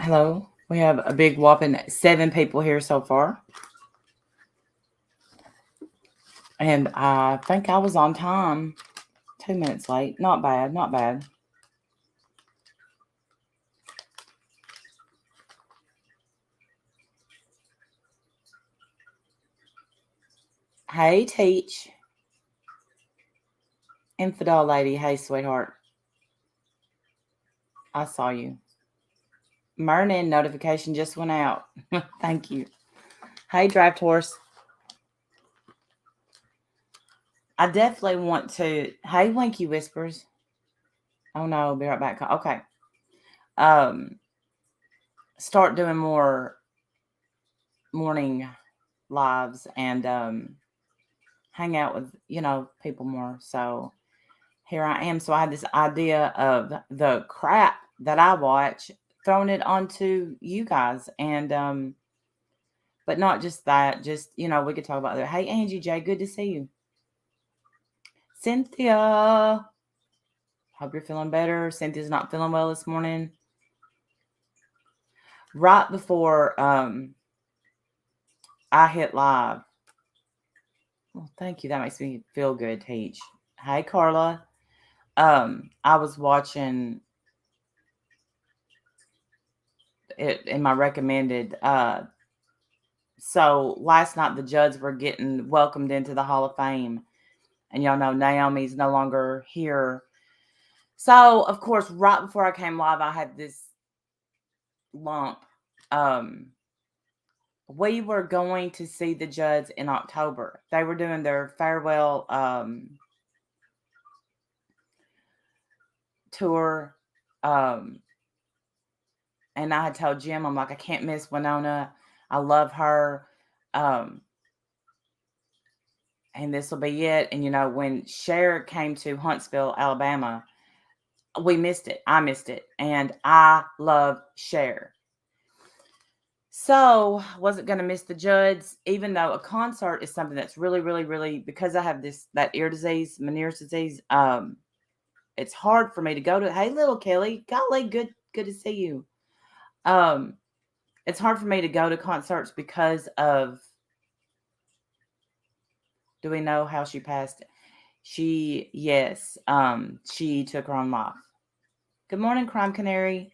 Hello. We have a big whopping 7 people here so far. And I think I was on time. 2 minutes late. Not bad. Not bad. Hey, Teach. Infidel lady. Hey, sweetheart. I saw you. Morning notification just went out. Thank you. Hey, Draft Horse. I definitely want to. Hey, Winky Whispers. Oh no, be right back. Okay. Start doing more morning lives and hang out with people more. So here I am. So I had this idea of the crap that I watch, throwing it onto you guys, and but not just that. Just we could talk about that. Hey, Angie J, good to see you. Cynthia, hope you're feeling better. Cynthia's not feeling well this morning. Right before I hit live. Well, thank you. That makes me feel good, Teach. Hey, Carla. I was watching it in my recommended. So last night the Judds were getting welcomed into the Hall of Fame, and y'all know Naomi's no longer here. So of course, right before I came live, I had this lump. We were going to see the Judds in October. They were doing their farewell tour. And I had told Jim, I'm like, I can't miss Winona. I love her. And this will be it. And, when Cher came to Huntsville, Alabama, we missed it. I missed it. And I love Cher. So wasn't going to miss the Judds, even though a concert is something that's really, really, really, because I have that ear disease, Meniere's disease. It's hard for me to go to. Hey, little Kelly, golly, good to see you. It's hard for me to go to concerts because of. Do we know how she passed? Yes, she took her own life. Good morning, Crime Canary.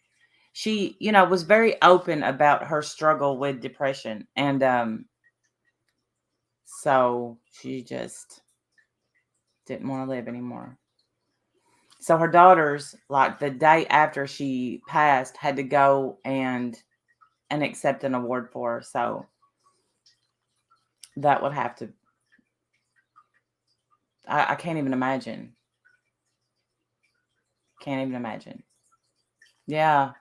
She, was very open about her struggle with depression, and so she just didn't want to live anymore. So her daughters, like the day after she passed, had to go and accept an award for her. So that would have to. I can't even imagine. Can't even imagine. Yeah.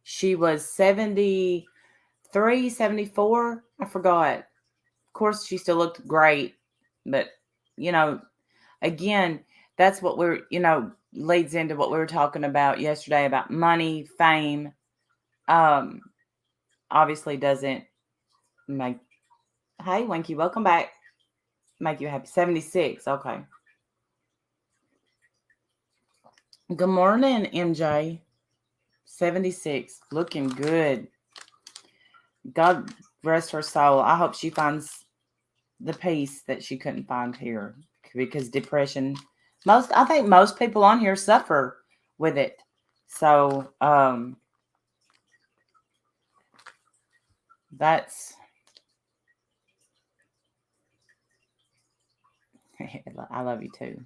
She was 73, 74. I forgot. Of course, she still looked great. But, again, that's what leads into what we were talking about yesterday about money, fame. Obviously doesn't make. Hey, Winky, welcome back. Make you happy. 76. Okay. Good morning, MJ. 76. Looking good. God rest her soul. I hope she finds the peace that she couldn't find here, because depression, I think most people on here suffer with it. So, that's, I love you too.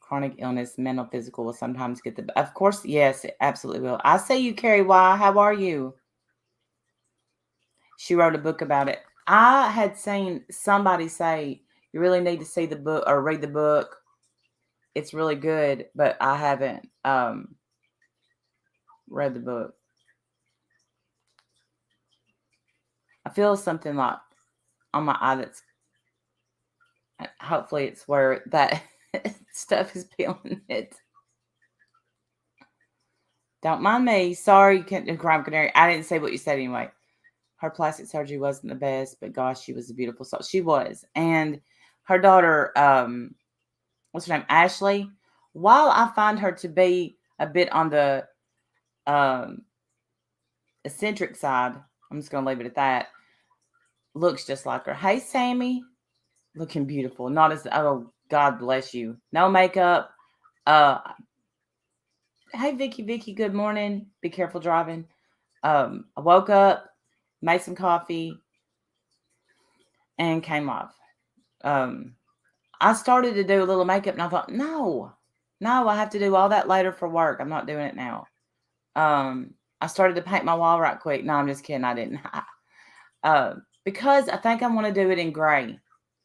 Chronic illness, mental, physical, will sometimes get of course, yes, it absolutely will. I see you, Carrie Y. How are you? She wrote a book about it. I had seen somebody say, you really need to see the book or read the book. It's really good, but I haven't read the book. I feel something like on my eye that's, hopefully it's where that stuff is peeling it. Don't mind me. Sorry, Crime Canary. I didn't say what you said anyway. Her plastic surgery wasn't the best, but gosh, she was a beautiful soul. She was. And her daughter, what's her name? Ashley. While I find her to be a bit on the eccentric side, I'm just going to leave it at that, looks just like her. Hey, Sammy. Looking beautiful. Not as, oh, God bless you. No makeup. Hey, Vicky, good morning. Be careful driving. I woke up, made some coffee, and came off. I started to do a little makeup, and I thought, no, I have to do all that later for work. I'm not doing it now. I started to paint my wall right quick. No, I'm just kidding. I didn't. Because I think I want to do it in gray.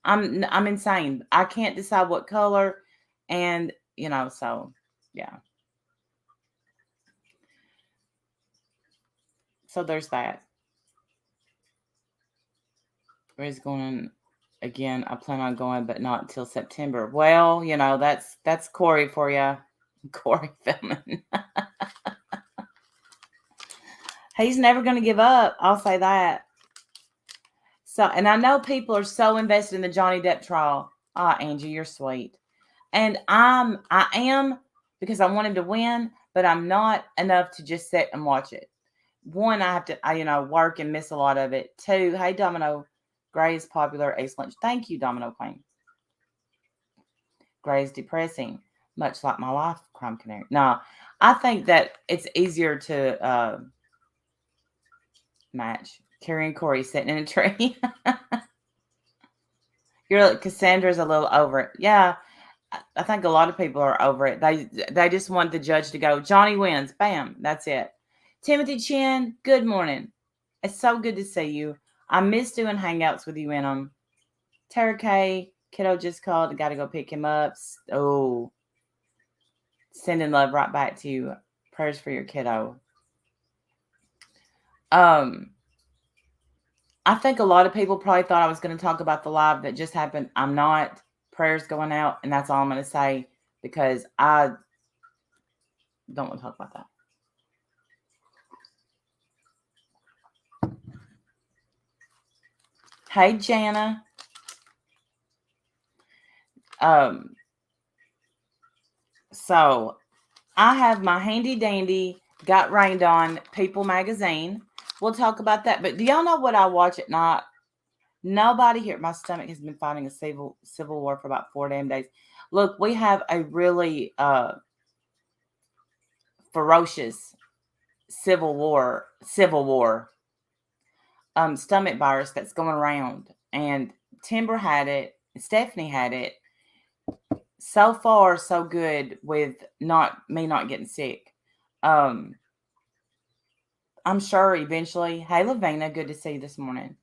I'm insane. I can't decide what color, and so yeah. So there's that. Where's going again? I plan on going, but not until September. Well, that's Corey for you. Corey Feldman. He's never going to give up. I'll say that. So, and I know people are so invested in the Johnny Depp trial. Angie, you're sweet. And I am, because I want him to win, but I'm not enough to just sit and watch it. One, I have to, work and miss a lot of it. Two, hey, Domino, gray is popular. Ace lunch. Thank you, Domino Queen. Gray is depressing, much like my life, Crime Canary. No, I think that it's easier to match. Carrie and Corey sitting in a tree. Cassandra's a little over it. Yeah, I think a lot of people are over it. They just want the judge to go, Johnny wins. Bam. That's it. Timothy Chin, good morning. It's so good to see you. I miss doing hangouts with you in them. Tara K, kiddo just called. I got to go pick him up. Oh, sending love right back to you. Prayers for your kiddo. I think a lot of people probably thought I was going to talk about the live that just happened. I'm not. Prayers going out, and that's all I'm going to say, because I don't want to talk about that. Hey, Jana. So I have my handy dandy Got Rained On People magazine. We'll talk about that. But do y'all know what I watch at night? Nobody here. My stomach has been fighting a civil war for about 4 damn days. Look, we have a really ferocious civil war stomach virus that's going around, and Timber had it, Stephanie had it. So far, so good with not getting sick. I'm sure eventually. Hey, Lavina, good to see you this morning.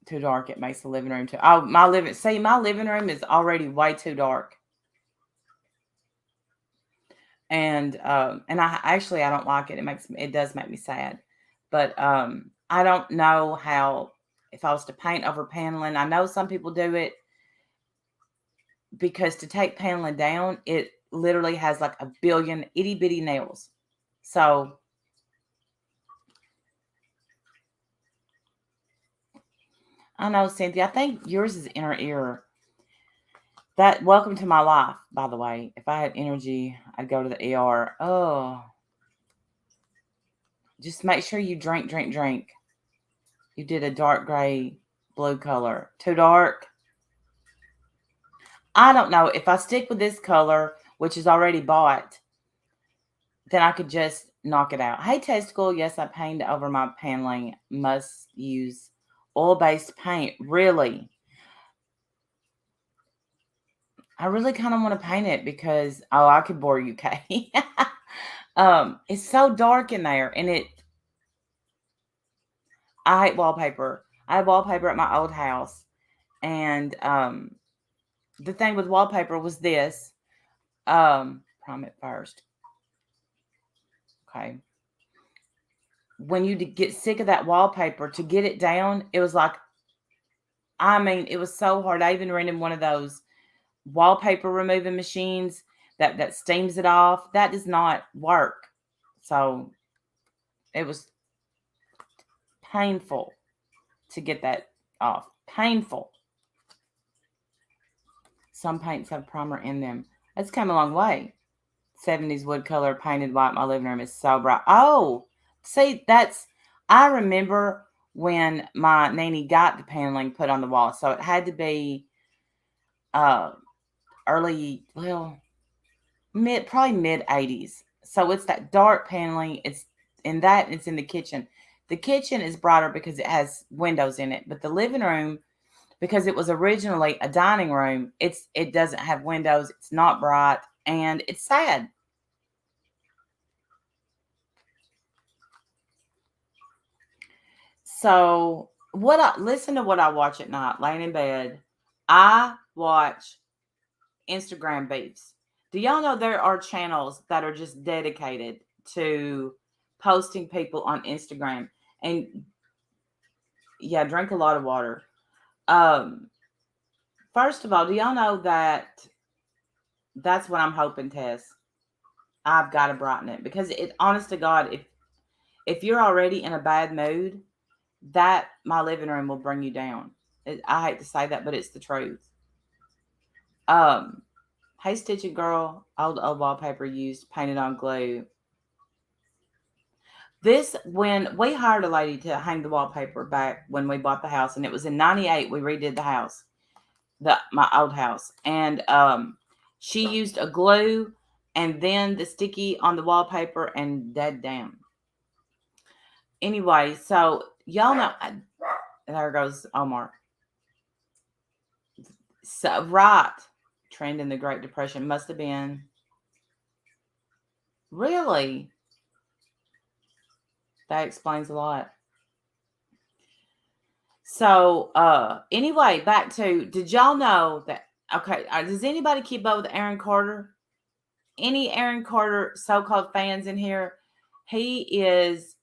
Too dark, it makes the living room too. Oh, my living room is already way too dark. And I don't like it. It does make me sad. But I don't know how, if I was to paint over paneling. I know some people do it, because to take paneling down, it literally has like a billion itty bitty nails. So I know, Cynthia, I think yours is inner ear. That, welcome to my life, by the way. If I had energy, I'd go to the ER. Oh, just make sure you drink. You did a dark gray blue color. Too dark. I don't know. If I stick with this color, which is already bought, then I could just knock it out. Hey, Testicle. Yes, I painted over my paneling. Must use oil-based paint. Really? I really kind of want to paint it because, I could bore you, Kay. It's so dark in there, and I hate wallpaper. I had wallpaper at my old house, and the thing with wallpaper was this. Prime it first. Okay. When you get sick of that wallpaper, to get it down, it was like, it was so hard. I even rented one of those wallpaper removing machines that steams it off. That does not work. So it was painful to get that off. Painful. Some paints have primer in them. That's come a long way. 70s wood color painted white. My living room is so bright. Oh, See, I remember when my nanny got the paneling put on the wall. So it had to be uh early, well, probably mid 80s. So it's that dark paneling. It's in the kitchen. The kitchen is brighter because it has windows in it, but the living room, because it was originally a dining room, it doesn't have windows. It's not bright, and it's sad. So listen to what I watch at night, laying in bed. I watch Instagram beefs. Do y'all know there are channels that are just dedicated to posting people on Instagram? And yeah, drink a lot of water. Um, First of all, do y'all know that that's what I'm hoping, Tess? I've got to brighten it, because honest to God, if you're already in a bad mood, that my living room will bring you down. I hate to say that, but it's the truth. Um, Hey Stitching Girl, old wallpaper used, painted on glue. When we hired a lady to hang the wallpaper back when we bought the house, and it was in '98 we redid the house, my old house, and she used a glue and then the sticky on the wallpaper and dead down. Anyway, so y'all know, there goes Omar. So right, trend in the Great Depression must have been really. That explains a lot. So, anyway, back to, did y'all know that? Okay, does anybody keep up with Aaron Carter? Any Aaron Carter so-called fans in here? He is.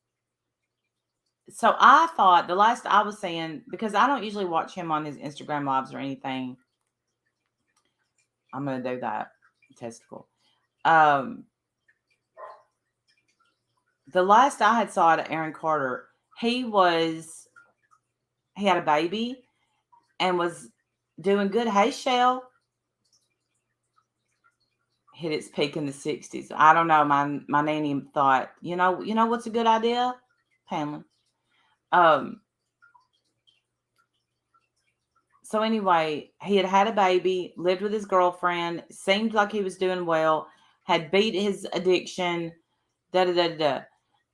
So I thought the last I was saying, because I don't usually watch him on his Instagram lives or anything. I'm gonna do that. Testicle. Um, the last I had saw of Aaron Carter, he had a baby and was doing good. Hey, Shell, hit its peak in the 60s. I don't know. My nanny thought, you know what's a good idea? Pamela. So anyway, he had a baby, lived with his girlfriend, seemed like he was doing well, had beat his addiction, da da da da.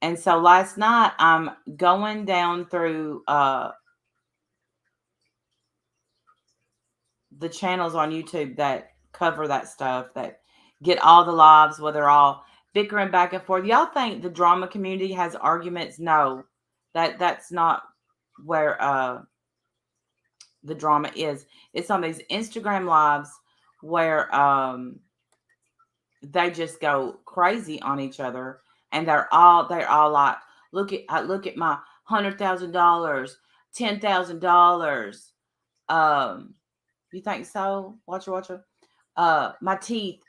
And so last night I'm going down through the channels on YouTube that cover that stuff, that get all the lives where they're all bickering back and forth. Y'all think the drama community has arguments? No, that's not where the drama is. It's on these Instagram lives where they just go crazy on each other, and they're all like, look at my $100,000, $10,000. You think so? Watcher. My teeth,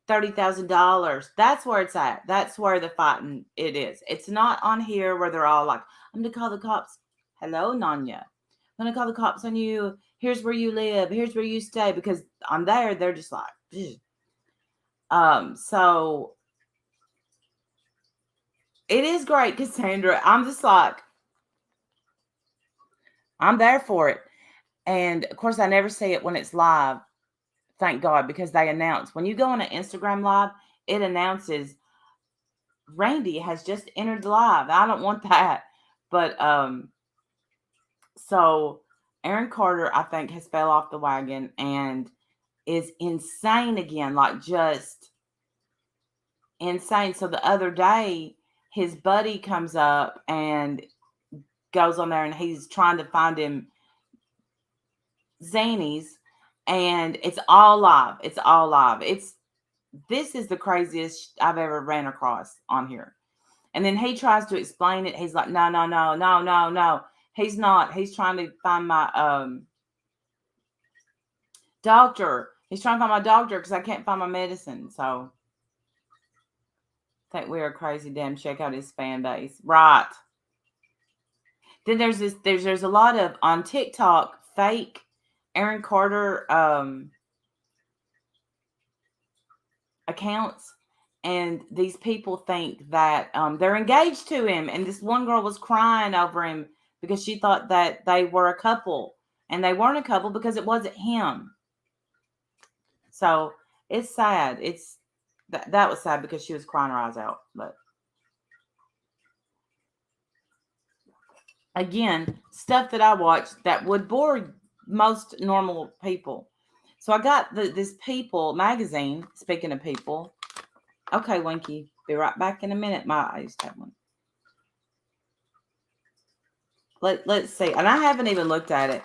$30,000. That's where it's at. That's where the fighting it is. It's not on here where they're all like, I'm gonna call the cops. Hello, Nanya. I'm gonna call the cops on you. Here's where you live. Here's where you stay. Because on there, they're just like, so it is great, Cassandra. I'm just like, I'm there for it. And of course, I never see it when it's live. Thank God, because they announce when you go on an Instagram live, it announces Randy has just entered live. I don't want that. But so Aaron Carter, I think, has fell off the wagon and is insane again, like just insane. So the other day, his buddy comes up and goes on there and he's trying to find him zanies, and it's all live. It's all live. This is the craziest I've ever ran across on here. And then he tries to explain it. He's like, no. He's not. He's trying to find my doctor. He's trying to find my doctor because I can't find my medicine. So I think we're a crazy damn. Check out his fan base. Right. Then there's a lot of on TikTok fake Aaron Carter accounts, And these people think that they're engaged to him. And this one girl was crying over him because she thought that they were a couple, and they weren't a couple because it wasn't him. So it's sad. That was sad because she was crying her eyes out. But again, stuff that I watched that would bore most normal people. So I got this People magazine. Speaking of people, okay, Winky, be right back in a minute. I used to have one. Let's see, and I haven't even looked at it.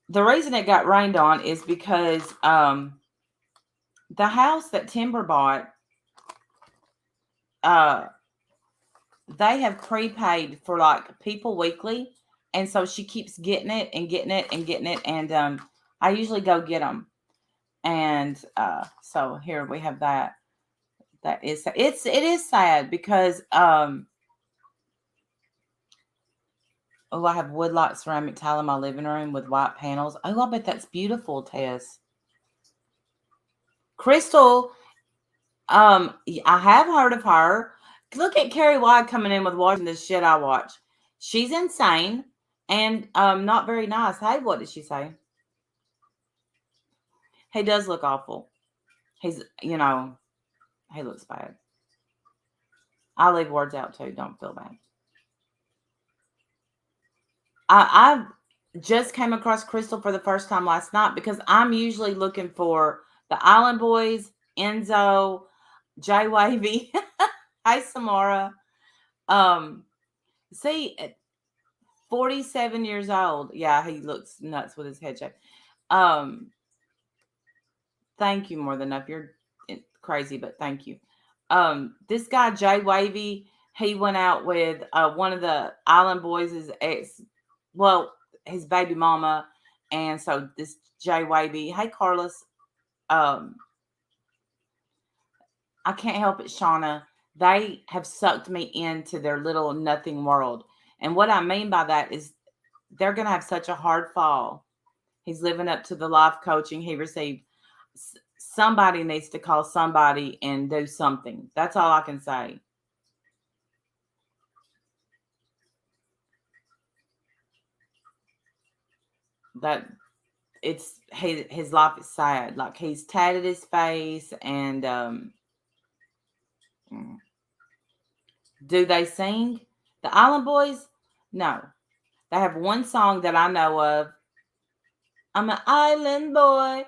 The reason it got rained on is because the house that Timber bought, they have prepaid for like People Weekly, and so she keeps getting it and getting it and getting it, and I usually go get them, and so here we have that. That is it is sad because oh, I have woodlock ceramic tile in my living room with white panels. Oh, I bet that's beautiful, Tess. Crystal, I have heard of her. Look at Carrie White coming in with watching this shit I watch. She's insane and not very nice. Hey, what did she say? He does look awful. He's, he looks bad. I leave words out too. Don't feel bad. I just came across Crystal for the first time last night because I'm usually looking for the Island Boys, Enzo, Jay Wavy. Hi, Samara. See, at 47 years old. Yeah, he looks nuts with his head shape. Thank you more than enough. You're crazy, but thank you. This guy, Jay Wavy, he went out with one of the Island Boys' ex, well, his baby mama. And so this Jay Wavy, hey, Carlos, I can't help it, Shauna. They have sucked me into their little nothing world. And what I mean by that is they're going to have such a hard fall. He's living up to the life coaching he received. Somebody needs to call somebody and do something. That's all I can say. That his life is sad. Like he's tatted his face and do they sing? The Island Boys? No. They have one song that I know of. I'm an island boy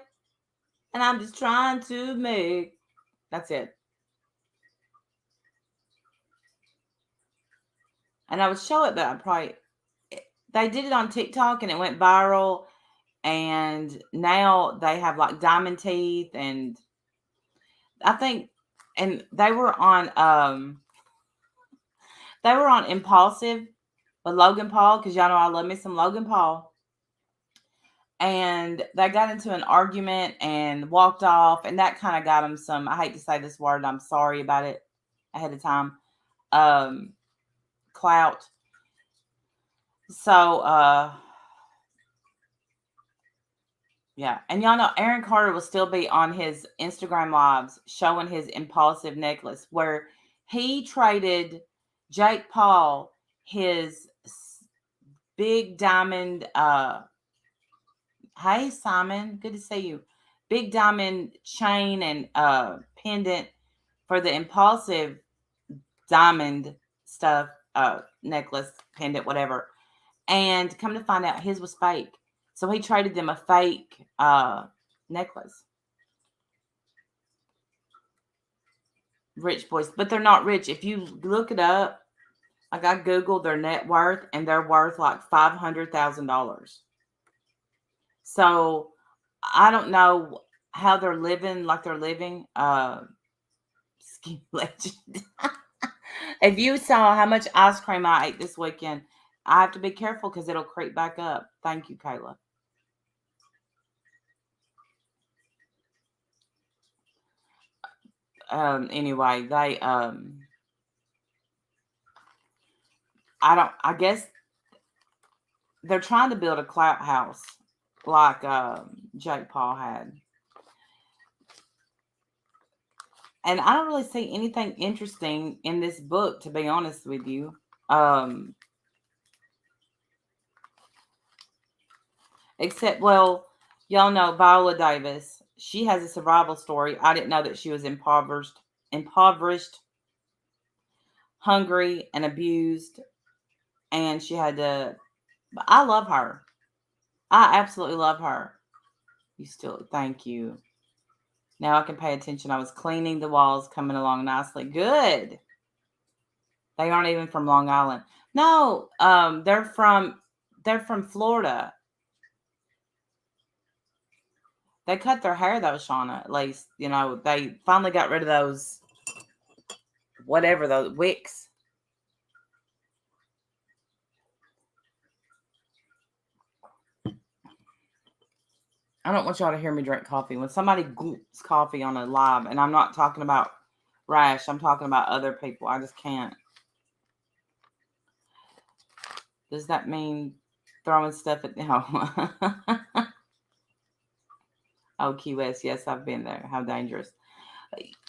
and I'm just trying to make. That's it. And I would show it, but they did it on TikTok and it went viral. And now they have like diamond teeth, and I think, and they were on Impulsive with Logan Paul, because y'all know I love me some Logan Paul. And they got into an argument and walked off, and that kind of got them some, I hate to say this word, I'm sorry about it ahead of time, clout. So yeah, and y'all know Aaron Carter will still be on his Instagram lives showing his Impulsive necklace, where he traded Jake Paul his big diamond. Hey Simon, good to see you. Big diamond chain and pendant for the Impulsive diamond stuff, necklace, pendant, whatever. And come to find out, his was fake. So he traded them a fake necklace. Rich boys, but they're not rich. If you look it up, like I Googled their net worth, and they're worth like $500,000. So I don't know how they're living like they're living. Skinny legend. If you saw how much ice cream I ate this weekend, I have to be careful because it'll creep back up. Thank you, Kayla. Anyway, they I guess they're trying to build a clout house like Jake Paul had. And I don't really see anything interesting in this book, to be honest with you. Um, except, well, y'all know Viola Davis. She has a survival story. I didn't know that she was impoverished, hungry, and abused, and she had to. But I love her. I absolutely love her. You still, thank you. Now I can pay attention. I was cleaning the walls, coming along nicely. Good. They aren't even from Long Island. No, they're from Florida. They cut their hair though, Shauna. At least they finally got rid of those whatever those wicks. I don't want y'all to hear me drink coffee. When somebody gulps coffee on a live, and I'm not talking about Rash, I'm talking about other people. I just can't. Does that mean throwing stuff at no? Oh, Key West. Yes, I've been there. How dangerous.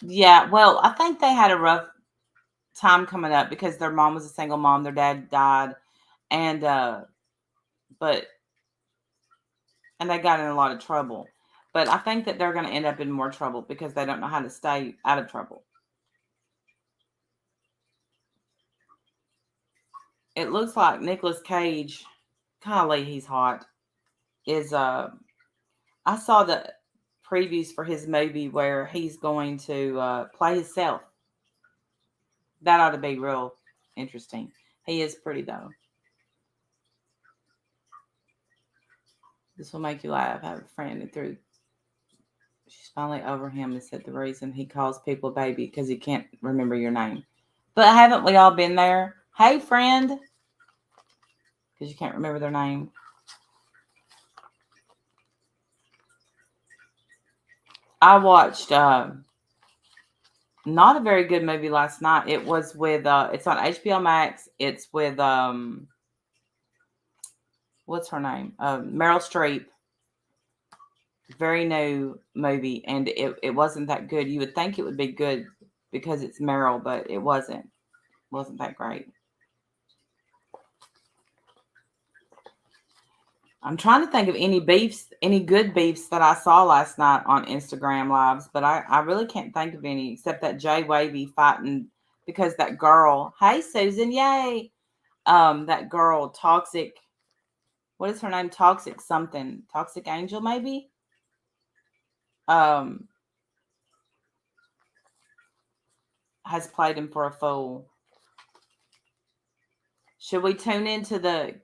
Yeah, well, I think they had a rough time coming up because their mom was a single mom. Their dad died, and but and they got in a lot of trouble. But I think that they're going to end up in more trouble because they don't know how to stay out of trouble. It looks like Nicolas Cage, golly, he's hot. Is I saw the previews for his movie where he's going to play himself. That ought to be real interesting. He is pretty though. This will make you laugh. I have a friend that threw. She's finally over him and said the reason he calls people baby because he can't remember your name. But haven't we all been there? Hey, friend, because you can't remember their name. I watched not a very good movie last night. It was with it's on HBO Max. It's with what's her name? Meryl Streep. Very new movie, and it wasn't that good. You would think it would be good because it's Meryl, but it wasn't. It wasn't that great. I'm trying to think of any good beefs that I saw last night on Instagram lives, but I really can't think of any except that Jay Wavy fighting because that girl, hey Susan, yay. That girl, Toxic, what is her name? Toxic something. Toxic Angel, maybe? Um, has played him for a fool. Should we tune into the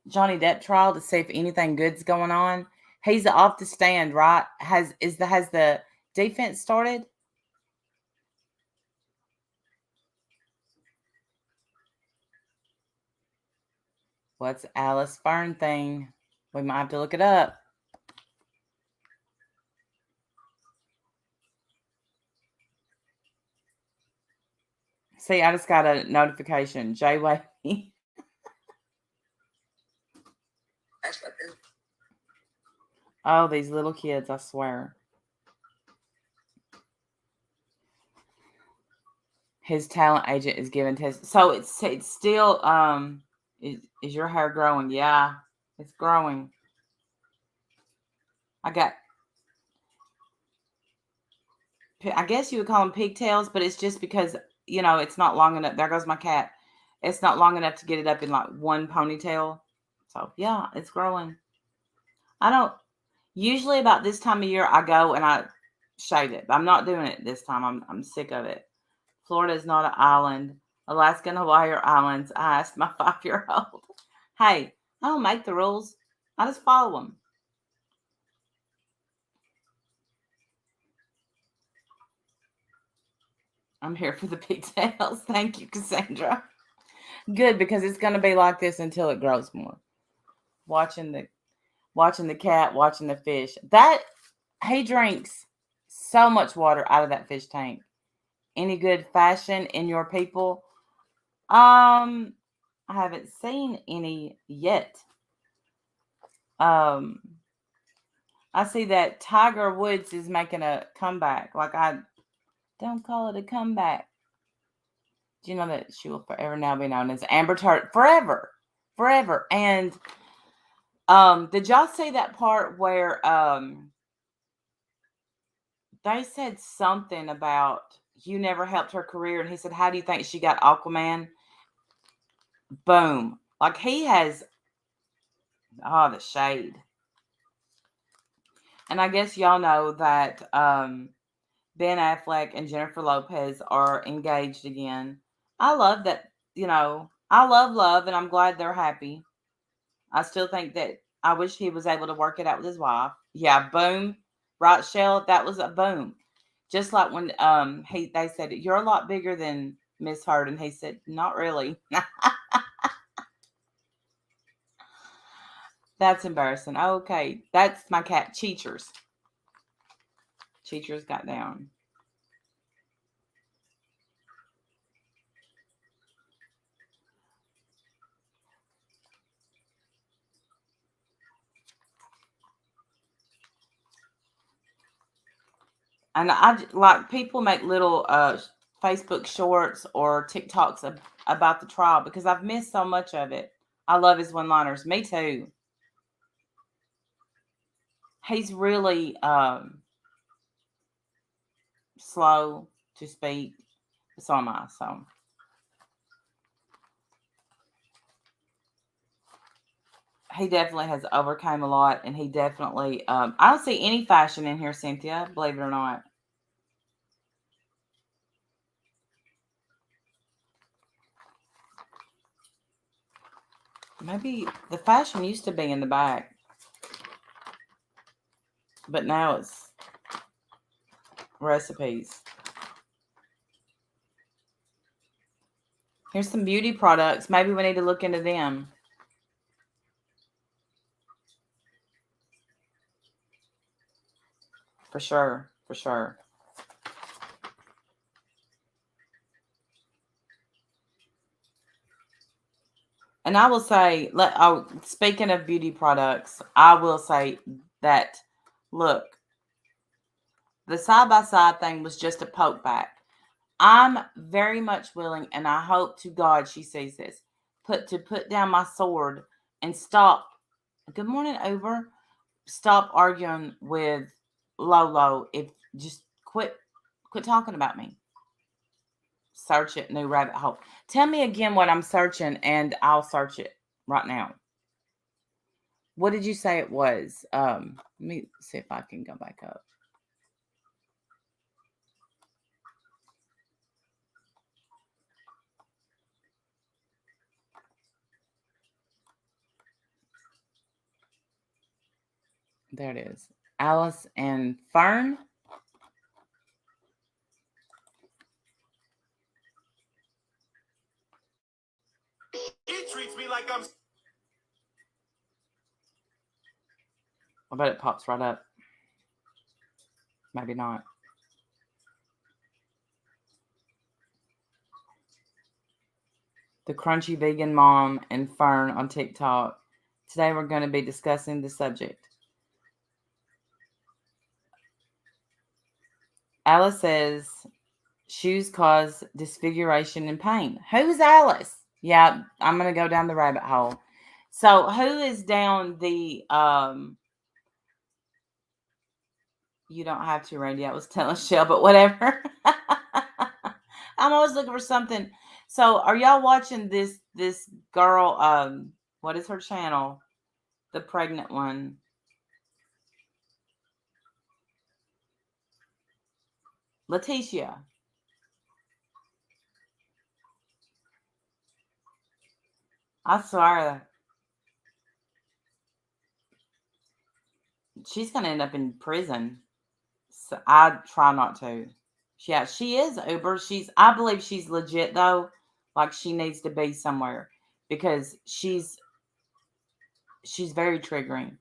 Johnny Depp trial to see if anything good's going on? He's off the stand, right? Has the defense started? What's Alice Fern thing? We might have to look it up. See, I just got a notification. Jay Wavy. Oh, these little kids, I swear. His talent agent is giving test. So it's still is your hair growing? Yeah, it's growing. I guess you would call them pigtails, but it's just because it's not long enough. There goes my cat. It's not long enough to get it up in like one ponytail. So yeah, it's growing. I don't usually about this time of year I go and I shave it, but I'm not doing it this time. I'm sick of it. Florida is not an island. Alaska and Hawaii are islands. I asked my 5-year-old. Hey, I don't make the rules. I just follow them. I'm here for the pigtails. Thank you, Cassandra. Good, because it's going to be like this until it grows more. Watching the cat, watching the fish. That he drinks so much water out of that fish tank. Any good fashion in your people? I haven't seen any yet. Um, I see that Tiger Woods is making a comeback. Like, I don't call it a comeback. Do you know that she will forever now be known as Amber Tart? Forever. Forever. And did y'all see that part where they said something about you never helped her career, and he said, how do you think she got Aquaman? Boom. Like, he has the shade. And I guess y'all know that Ben Affleck and Jennifer Lopez are engaged again. I love that, I love love, and I'm glad they're happy. I still think that I wish he was able to work it out with his wife. Yeah, boom. Right, Shell? That was a boom. Just like when they said, you're a lot bigger than Miss Heard, and he said, not really. That's embarrassing. Okay, that's my cat, Cheechers. Cheechers got down. And I like people make little Facebook shorts or TikToks about the trial because I've missed so much of it. I love his one-liners. Me too. He's really slow to speak. So am I. So he definitely has overcome a lot, and he definitely. I don't see any fashion in here, Cynthia. Believe it or not. Maybe the fashion used to be in the back, but now it's recipes. Here's some beauty products. Maybe we need to look into them. For sure. For sure. And I will say, speaking of beauty products, I will say that, look, the side-by-side thing was just a poke back. I'm very much willing, and I hope to God she sees this, to put down my sword and stop. Good morning, Uber. Stop arguing with Lolo. If just quit talking about me. Search it, new rabbit hole. Tell me again what I'm searching, and I'll search it right now. What did you say it was? Let me see if I can go back up. There it is. Alice and Fern. He treats me like I'm. I bet it pops right up. Maybe not. The Crunchy Vegan Mom and Fern on TikTok. Today we're going to be discussing the subject. Alice says shoes cause disfiguration and pain. Who's Alice? Yeah, I'm going to go down the rabbit hole. So who is down the you don't have to, Randy. I was telling Shell, but whatever. I'm always looking for something. So are y'all watching this girl? What is her channel? The pregnant one. Letitia. I swear she's gonna end up in prison. So I try not to. Yeah, she is Uber. I believe she's legit though. Like she needs to be somewhere because she's very triggering.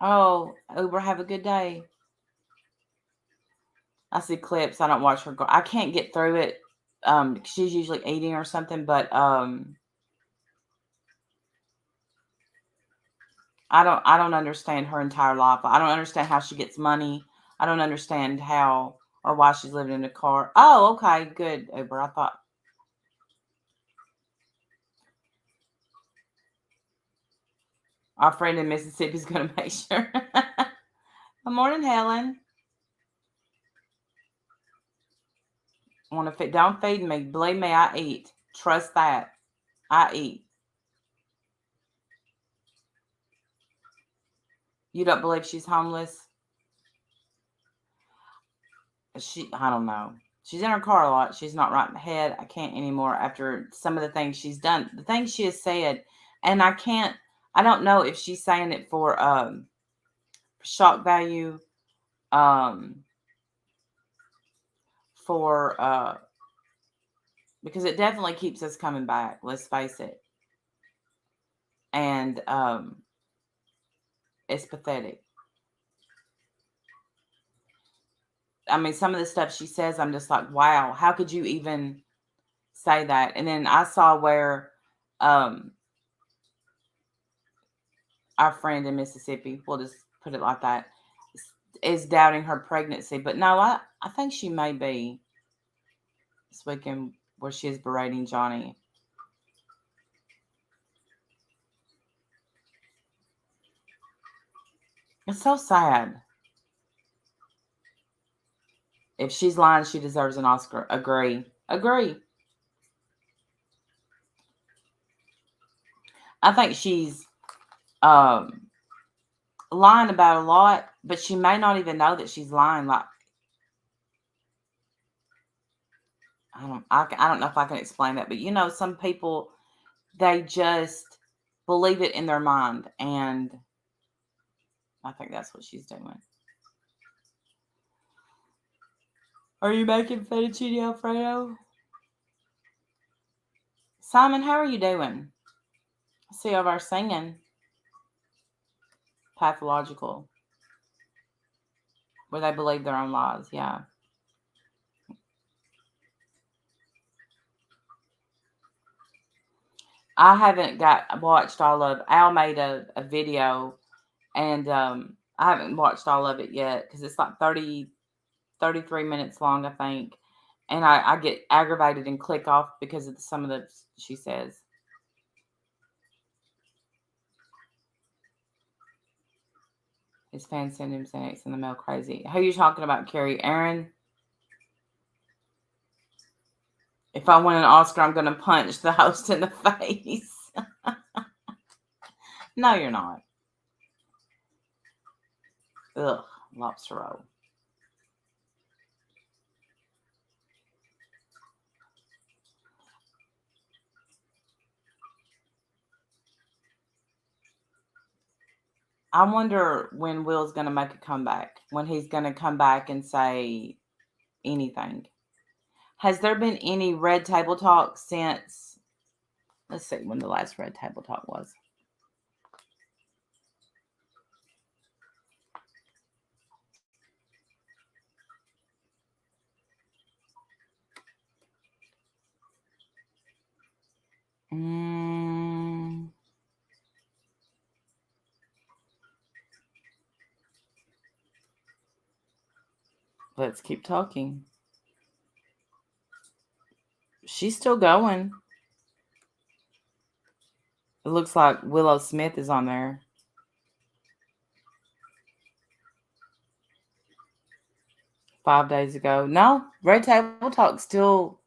Oh, Uber, have a good day. I see clips. I don't watch her go. I can't get through it. She's usually eating or something, but I don't understand her entire life. I don't understand how she gets money. I don't understand how or why she's living in a car. Oh, okay, good, Uber. I thought our friend in Mississippi is going to make sure. Good morning, Helen. Want to feed? Don't feed me. Believe me, I eat. Trust that. I eat. You don't believe she's homeless? I don't know. She's in her car a lot. She's not right in the head. I can't anymore after some of the things she's done, the things she has said, and I can't. I don't know if she's saying it for shock value, um, for because it definitely keeps us coming back. Let's face it, and it's pathetic. I mean, some of the stuff she says, I'm just like, wow, how could you even say that? And then I saw where um, our friend in Mississippi, we'll just put it like that, is doubting her pregnancy. But no, I think she may be this weekend where she is berating Johnny. It's so sad. If she's lying, she deserves an Oscar. Agree. Agree. I think she's um, lying about a lot, but she may not even know that she's lying. Like I don't know if I can explain that, but some people they just believe it in their mind, and I think that's what she's doing. Are you making fettuccine Alfredo? Simon, how are you doing? I see over singing. Pathological. Where they believe their own lies. Yeah. I haven't watched all of Al made a video, and I haven't watched all of it yet because it's like 33 minutes long, I think. And I get aggravated and click off because of some of the she says. His fans send him Xanax in the mail. Crazy. Who you talking about, Carrie? Aaron? If I win an Oscar, I'm going to punch the host in the face. No, you're not. Ugh, lobster roll. I wonder when Will's going to make a comeback. When he's going to come back and say anything. Has there been any Red Table Talk since? Let's see when the last Red Table Talk was. Let's keep talking. She's still going. It looks like Willow Smith is on there. Five days ago. No, Red Table Talk still,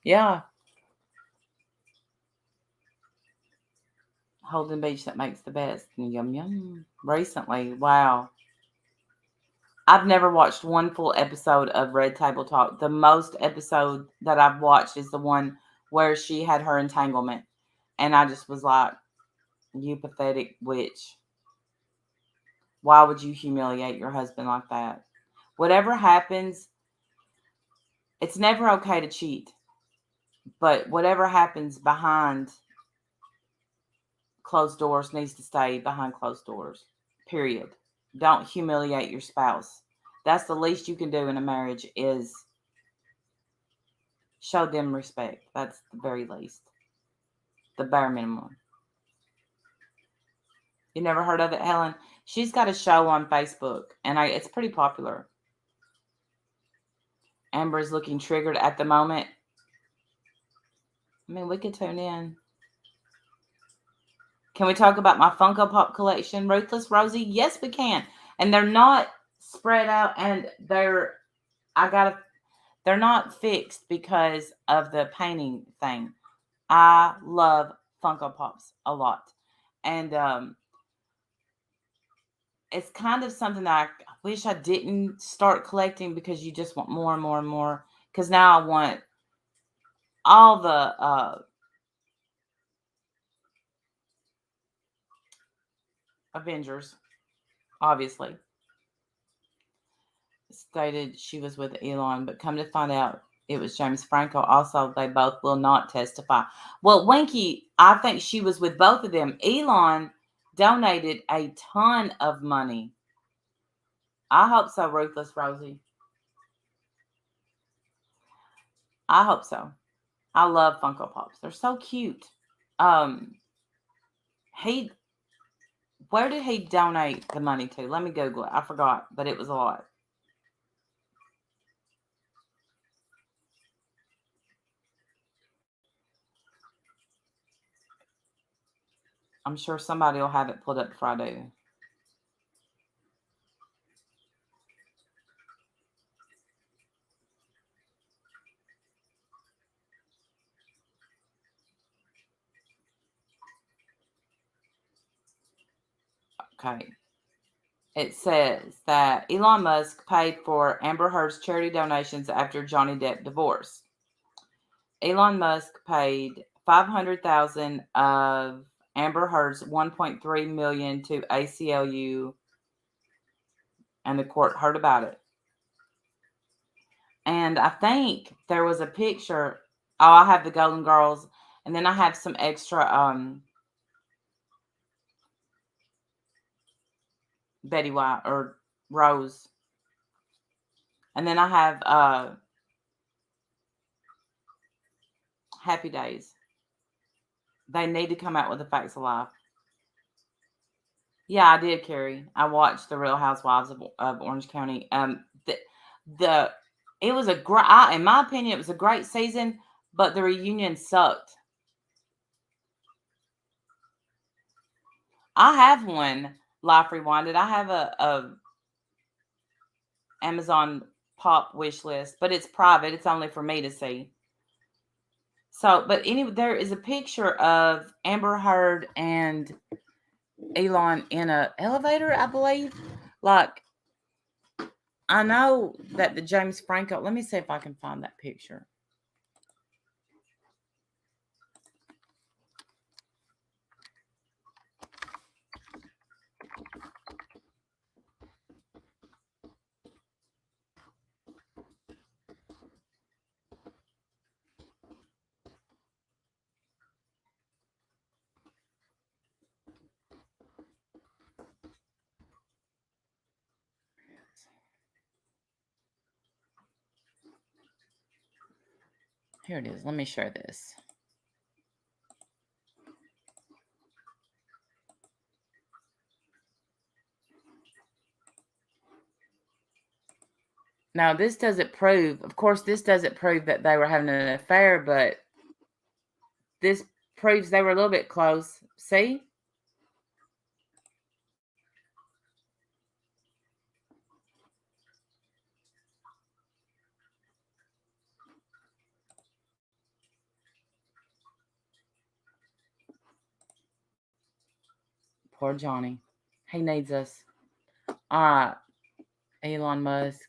yeah. Holden Beach that makes the best. Yum, yum. Recently, wow. I've never watched one full episode of Red Table Talk. The most episode that I've watched is the one where she had her entanglement. And I just was like, you pathetic witch. Why would you humiliate your husband like that? Whatever happens, it's never okay to cheat. But whatever happens behind closed doors needs to stay behind closed doors. Period. Don't humiliate your spouse. That's the least you can do in a marriage is show them respect. That's the very least. The bare minimum. You never heard of it, Helen? She's got a show on Facebook, and it's pretty popular. Amber is looking triggered at the moment. I mean, we could tune in. Can we talk about my Funko Pop collection, Ruthless Rosie? Yes, we can. And they're not spread out, and they're not fixed because of the painting thing. I love Funko Pops a lot, and it's kind of something that I wish I didn't start collecting because you just want more and more and more. Because now I want all the Avengers, obviously. Stated she was with Elon, but come to find out it was James Franco. Also, they both will not testify. Well, Winky, I think she was with both of them. Elon donated a ton of money. I hope so, Ruthless Rosie. I hope so. I love Funko Pops. They're so cute. He Where did he donate the money to? Let me Google it. I forgot, but it was a lot. I'm sure somebody will have it pulled up before I do. Okay. It says that Elon Musk paid for Amber Heard's charity donations after Johnny Depp divorce. Elon Musk paid $500,000 of Amber Heard's $1.3 million to ACLU, and the court heard about it. And I think there was a picture. Oh, I have the Golden Girls, and then I have some extra Betty White or Rose. And then I have Happy Days. They need to come out with the Facts of Life. Yeah, I did, Carrie. I watched The Real Housewives of Orange County. It was a great, in my opinion, it was a great season, but the reunion sucked. I have one Life Rewinded. I have a Amazon Pop wish list, but it's private. It's only for me to see. So, but anyway, there is a picture of Amber Heard and Elon in a elevator, I believe. Like, I know that the James Franco. Let me see if I can find that picture. Here it is. Let me share this. Now, this doesn't prove, of course, this doesn't prove that they were having an affair, but this proves they were a little bit close. See? Poor Johnny. He needs us. All right. Elon Musk.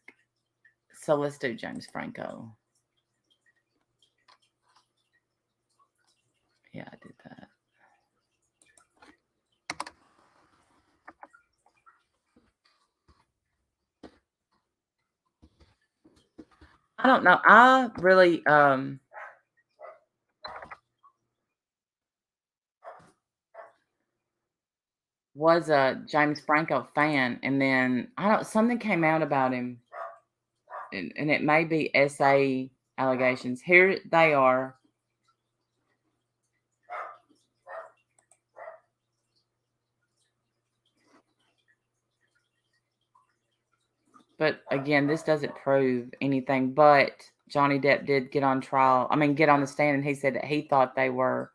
So let's do James Franco. Yeah, I did that. I don't know. I really was a James Franco fan, and then something came out about him, and it may be SA allegations. Here they are. But again, this doesn't prove anything. But Johnny Depp did get on trial. I mean, get on the stand, and he said that he thought they were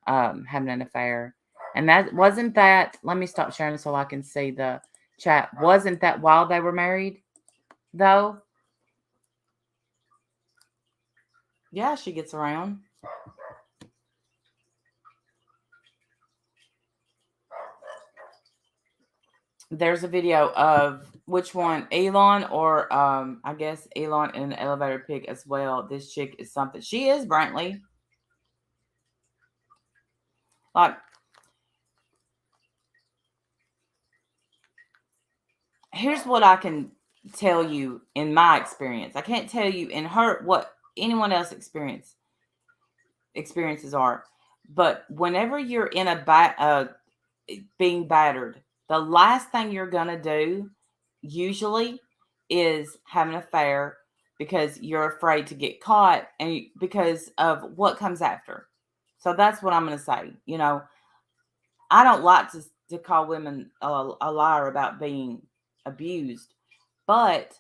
having an affair. And that wasn't that. Let me stop sharing so I can see the chat. Wasn't that while they were married, though? Yeah, she gets around. There's a video of which one, Elon or I guess Elon in an elevator pic as well. This chick is something. She is Brantley. Like, here's what I can tell you in my experience. I can't tell you in her what anyone else experiences are. But whenever you're in a being battered, the last thing you're gonna do usually is have an affair because you're afraid to get caught and because of what comes after. So that's what I'm gonna say. I don't like to call women a liar about being abused, but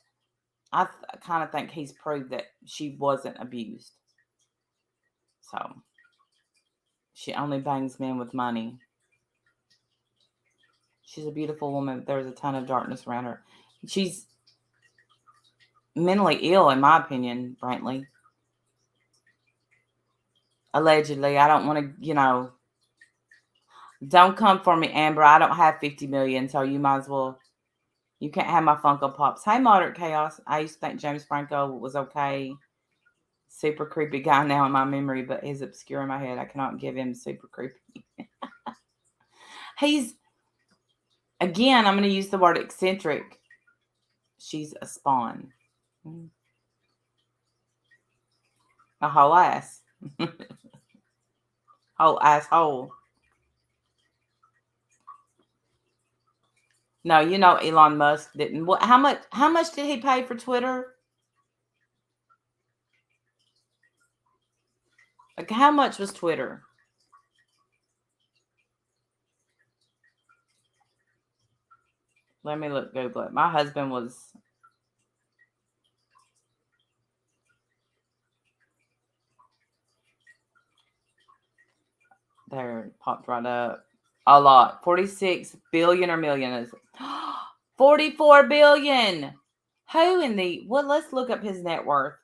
I kind of think he's proved that she wasn't abused. So she only bangs men with money. She's a beautiful woman. There's a ton of darkness around her. She's mentally ill, in my opinion, Brantley. Allegedly. I don't want to, don't come for me, Amber. I don't have 50 million, so you might as well. You can't have my Funko Pops. Hey, Moderate Chaos. I used to think James Franco was okay. Super creepy guy now in my memory, but he's obscure in my head. I cannot give him super creepy. He's, again, I'm going to use the word eccentric. She's a spawn. A whole ass. Whole asshole. No, Elon Musk didn't. What? How much did he pay for Twitter? Like, how much was Twitter? Let me Google it. My husband was. There, it popped right up. A lot. 46 billion or million is 44 billion. Who in the well, let's look up his net worth.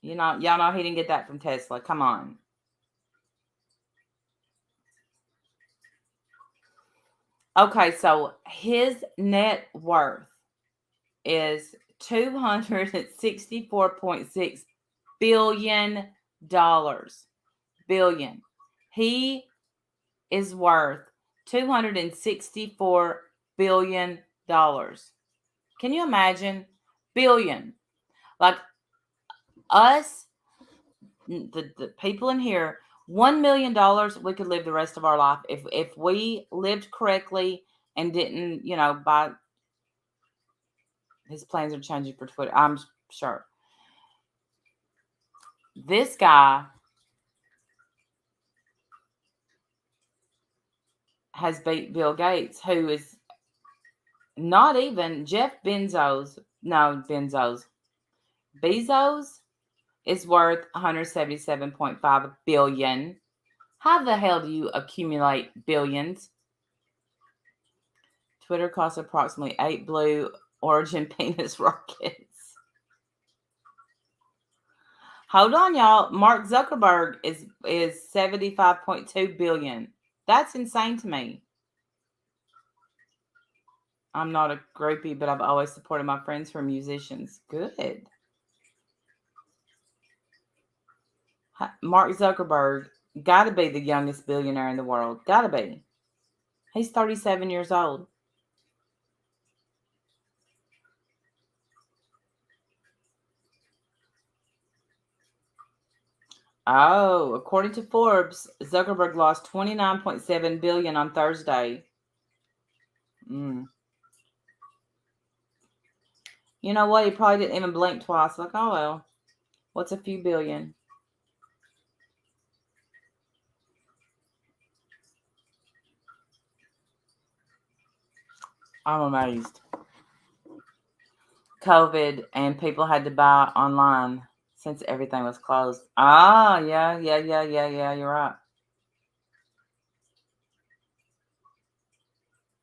Y'all know he didn't get that from Tesla. Come on. Okay, so his net worth is $264.6 billion. Billion. He is worth $264 billion. Can you imagine? Billion. Like us, the people in here, $1 million, we could live the rest of our life if we lived correctly and didn't, buy. His plans are changing for Twitter, I'm sure. This guy has beat Bill Gates, who is not even Jeff Bezos. No, Bezos is worth $177.5 billion. How the hell do you accumulate billions? Twitter costs approximately 8 Blue Origin penis rockets. Hold on, y'all. Mark Zuckerberg is $75.2 billion. That's insane to me. I'm not a groupie, but I've always supported my friends who are musicians. Good. Mark Zuckerberg, got to be the youngest billionaire in the world. Got to be. He's 37 years old. Oh, according to Forbes, Zuckerberg lost $29.7 billion on Thursday. You know what? He probably didn't even blink twice. Like, oh well, what's a few billion? I'm amazed. COVID and people had to buy online since everything was closed. Ah, yeah. You're right.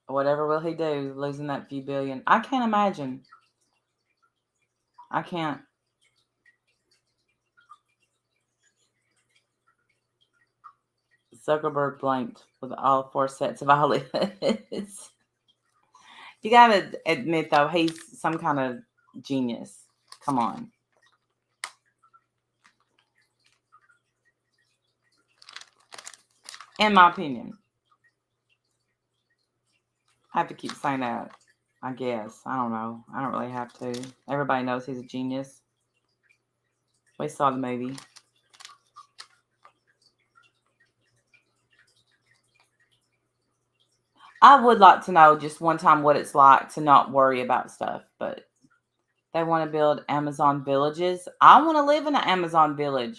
Whatever will he do, losing that few billion? I can't imagine. I can't. Zuckerberg blinked with all 4 sets of eyelids. You gotta admit, though, he's some kind of genius. Come on. In my opinion. I have to keep saying that. I guess. I don't know. I don't really have to. Everybody knows he's a genius. We saw the movie. I would like to know just one time what it's like to not worry about stuff, but they want to build Amazon villages. I want to live in an Amazon village.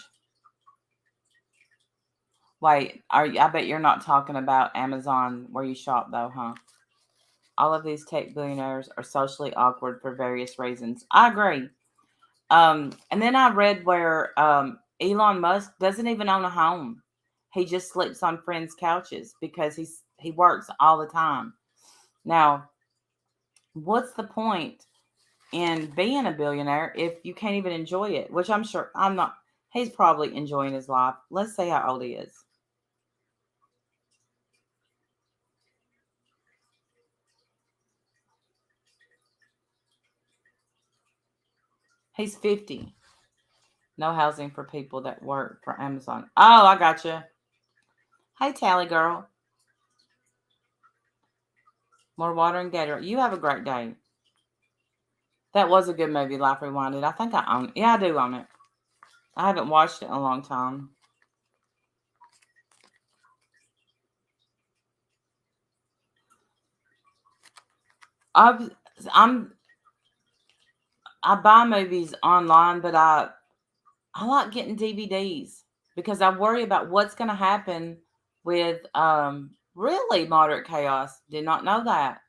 Wait, I bet you're not talking about Amazon where you shop though, huh? All of these tech billionaires are socially awkward for various reasons. I agree. And then I read where Elon Musk doesn't even own a home. He just sleeps on friends' couches because he works all the time. Now, what's the point in being a billionaire if you can't even enjoy it? Which I'm sure I'm not. He's probably enjoying his life. Let's see how old he is. He's 50. No housing for people that work for Amazon. Oh, I gotcha. Hey, Tally girl. More water and Gatorade. You have a great day. That was a good movie, Life Rewinded. I think I own it. Yeah, I do own it. I haven't watched it in a long time. I've, I'm I buy movies online, but I like getting DVDs because I worry about what's going to happen with really moderate chaos. Did not know that.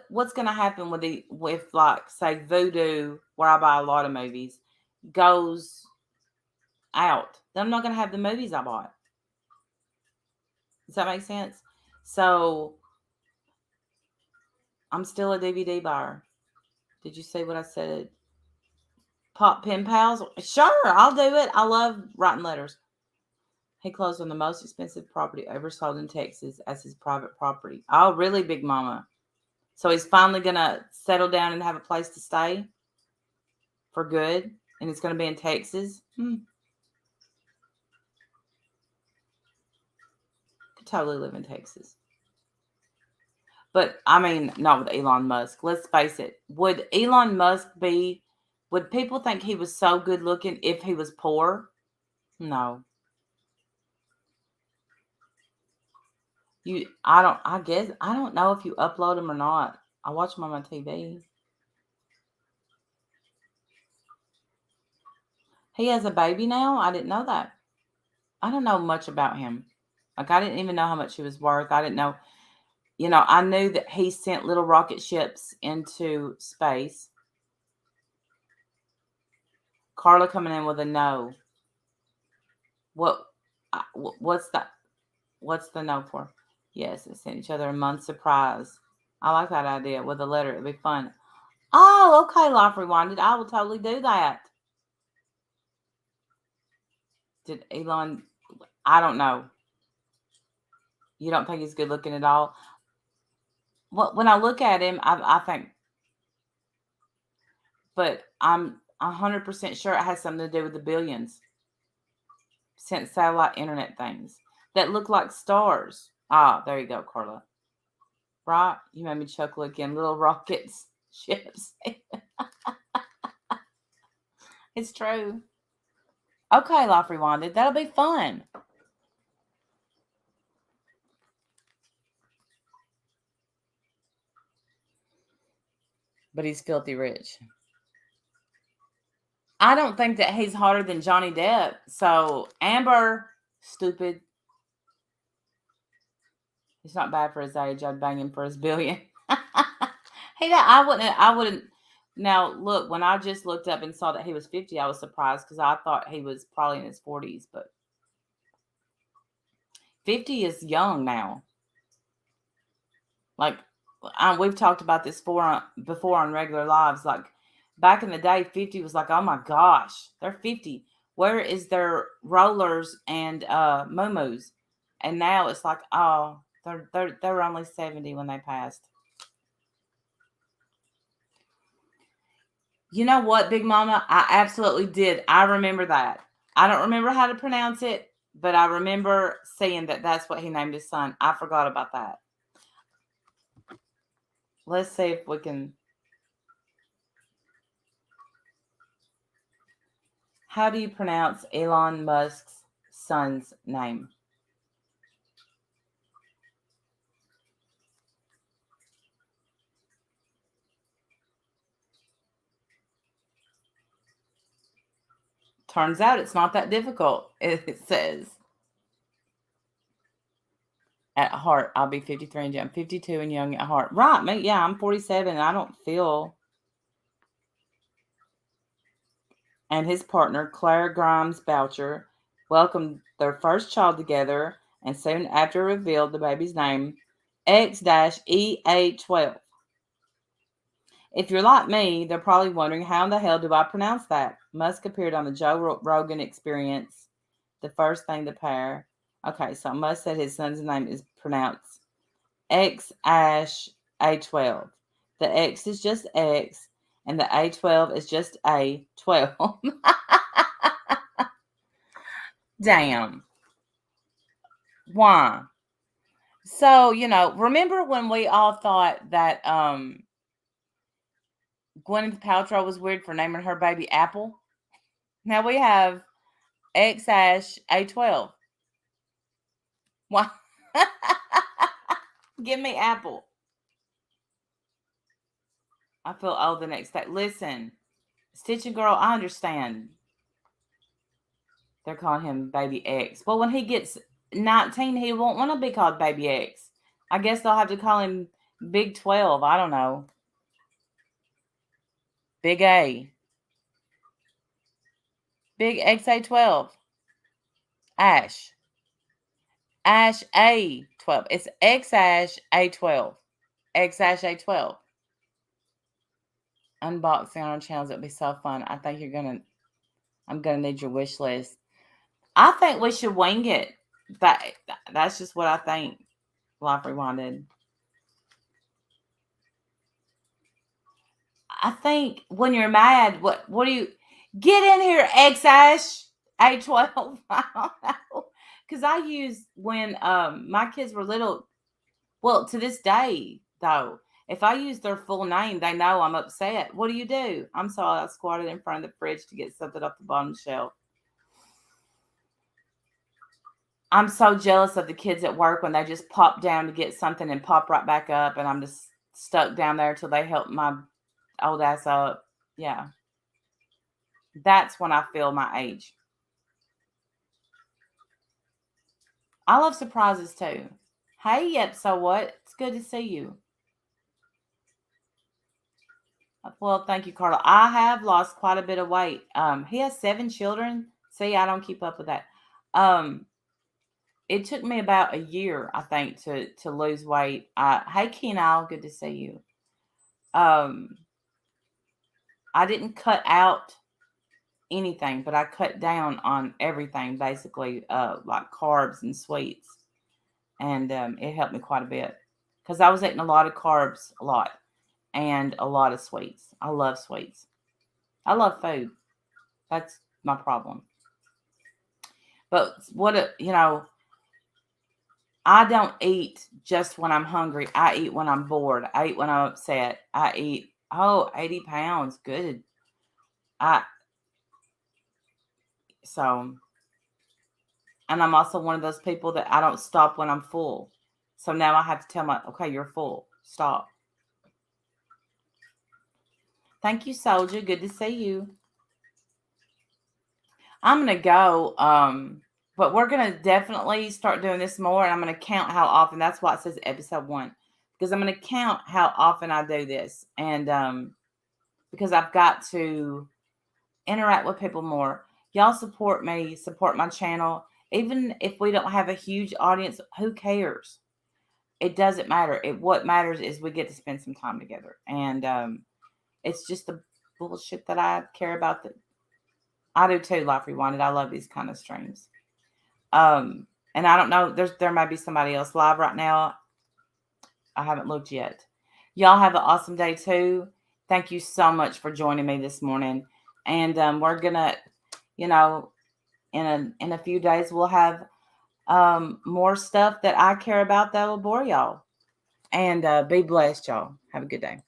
What's going to happen with like say Voodoo, where I buy a lot of movies, goes out. Then I'm not going to have the movies I bought. Does that make sense? So I'm still a DVD buyer. Did you see what I said? Pop pen pals? Sure, I'll do it. I love writing letters. He closed on the most expensive property ever sold in Texas as his private property. Oh, really, Big Mama? So he's finally going to settle down and have a place to stay for good, and it's going to be in Texas? Could totally live in Texas. But, I mean, not with Elon Musk. Let's face it. Would people think he was so good looking if he was poor? No. I don't know if you upload them or not. I watch them on my TV. He has a baby now? I didn't know that. I don't know much about him. Like, I didn't even know how much he was worth. I didn't know. I knew that he sent little rocket ships into space. Carla coming in with a no. What? What's that? What's the no for? Yes, they sent each other a month surprise. I like that idea with a letter. It'd be fun. Oh, okay, Life Rewinded. I will totally do that. Did Elon? I don't know. You don't think he's good looking at all? Well, when I look at him, I think, but I'm 100% sure it has something to do with the billions sent satellite internet things that look like stars. Ah, there you go, Carla. Right? You made me chuckle again. Little rockets, ships. It's true. Okay, Life Rewinded. That'll be fun. But he's filthy rich. I don't think that he's hotter than Johnny Depp. So, Amber, stupid. He's not bad for his age. I'd bang him for his billion. I wouldn't. Now, look, when I just looked up and saw that he was 50, I was surprised because I thought he was probably in his 40s, but 50 is young now. Like, we've talked about this before on regular lives. Like, back in the day, 50 was like, oh my gosh, they're 50. Where is their rollers and moo-moos? And now it's like, oh, they're only 70 when they passed. You know what, Big Mama? I absolutely did. I remember that. I don't remember how to pronounce it, but I remember seeing that that's what he named his son. I forgot about that. Let's see if we can. How do you pronounce Elon Musk's son's name? Turns out it's not that difficult. It says at heart, I'll be 53 and young, 52 and young at heart. Right, mate. Yeah, I'm 47 and I don't feel. And his partner, Claire Grimes Boucher, welcomed their first child together and soon after revealed the baby's name, X-EA12. If you're like me, they're probably wondering, how in the hell do I pronounce that? Musk appeared on the Joe Rogan Experience, the first thing the pair. Okay, so Musk said his son's name is pronounced X-A12. The X is just X, and the A12 is just A12. Damn. Why? So, remember when we all thought that Gwyneth Paltrow was weird for naming her baby Apple? Now we have X-A12. Why? Give me Apple. I feel old the next day. Listen, Stitching Girl, I understand. They're calling him Baby X. Well, when he gets 19, he won't want to be called Baby X. I guess they'll have to call him Big 12. I don't know. Big A. Big XA12. Ash. Ash A12. It's X Ash A12. X Ash A12. Unboxing on our channels. It'd be so fun. I think I'm gonna need your wish list. I think we should wing it. That's just what I think. Life Rewinded. I think when you're mad, what do you get in here, X Ash A12? I don't know. Because I use when my kids were little, well, to this day though, if I use their full name, they know I'm upset. What do? I'm sorry, I squatted in front of the fridge to get something off the bottom shelf. I'm so jealous of the kids at work when they just pop down to get something and pop right back up, and I'm just stuck down there till they help my old ass up. Yeah. That's when I feel my age. I love surprises too. Hey, yep, so what? It's good to see you. Well, thank you, Carla. I have lost quite a bit of weight. He has 7 children. See, I don't keep up with that. It took me about a year, I think, to lose weight. Hey, Kenal, good to see you. I didn't cut out anything, but I cut down on everything, basically, like carbs and sweets, and it helped me quite a bit because I was eating a lot of carbs, a lot, and a lot of sweets. I love sweets. I love food. That's my problem. But I don't eat just when I'm hungry. I eat when I'm bored. I eat when I'm upset. I eat, 80 pounds. Good. So, and I'm also one of those people that I don't stop when I'm full. So now I have to tell okay, you're full. Stop. Thank you, Soldier. Good to see you. I'm going to go. But we're going to definitely start doing this more, and I'm going to count how often. That's why it says episode 1, because I'm going to count how often I do this, and because I've got to interact with people more. Y'all support me, support my channel. Even if we don't have a huge audience, who cares? It doesn't matter. What matters is we get to spend some time together, and it's just the bullshit that I care about. That I do too. Life Rewinded. I love these kind of streams. And I don't know. There might be somebody else live right now. I haven't looked yet. Y'all have an awesome day too. Thank you so much for joining me this morning. And we're gonna, in a few days, we'll have more stuff that I care about that will bore y'all. And be blessed, y'all. Have a good day.